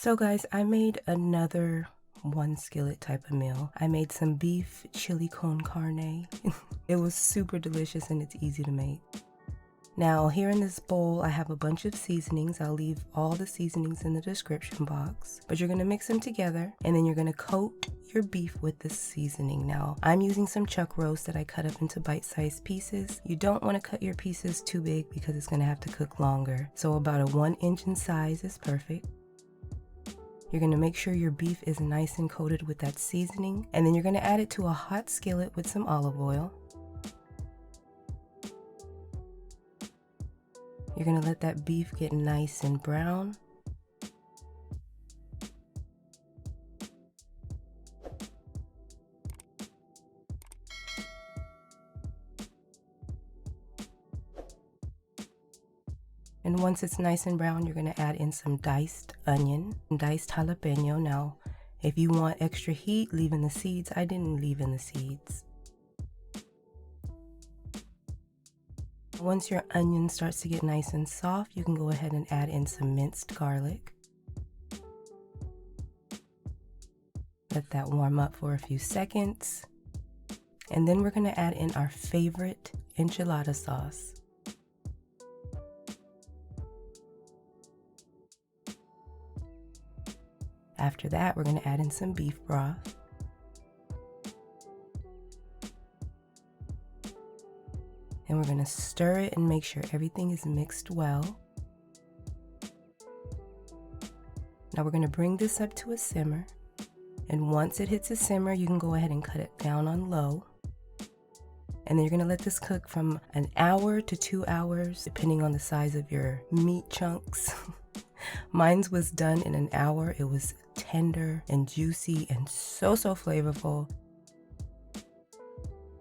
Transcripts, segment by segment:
So guys, I made another one skillet type of meal. I made some beef chili con carne. It was super delicious and it's easy to make. Now here in this bowl, I have a bunch of seasonings. I'll leave all the seasonings in the description box, but you're gonna mix them together and then you're gonna coat your beef with this seasoning. Now I'm using some chuck roast that I cut up into bite-sized pieces. You don't want to cut your pieces too big because it's gonna have to cook longer. So about a 1 inch in size is perfect. You're gonna make sure your beef is nice and coated with that seasoning, and then you're gonna add it to a hot skillet with some olive oil. You're gonna let that beef get nice and brown. And once it's nice and brown, you're gonna add in some diced onion and diced jalapeno. Now, if you want extra heat, leave in the seeds. I didn't leave in the seeds. Once your onion starts to get nice and soft, you can go ahead and add in some minced garlic. Let that warm up for a few seconds. And then we're gonna add in our favorite enchilada sauce. After that, we're gonna add in some beef broth. And we're gonna stir it and make sure everything is mixed well. Now we're gonna bring this up to a simmer. And once it hits a simmer, you can go ahead and cut it down on low. And then you're gonna let this cook from an hour to 2 hours, depending on the size of your meat chunks. Mine's was done in an hour. It was tender and juicy and so flavorful.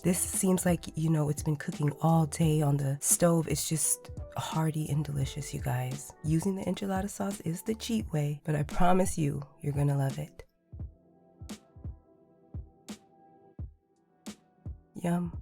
This seems like, it's been cooking all day on the stove. It's just hearty and delicious, you guys. Using the enchilada sauce is the cheat way, but I promise you, you're gonna love it. Yum.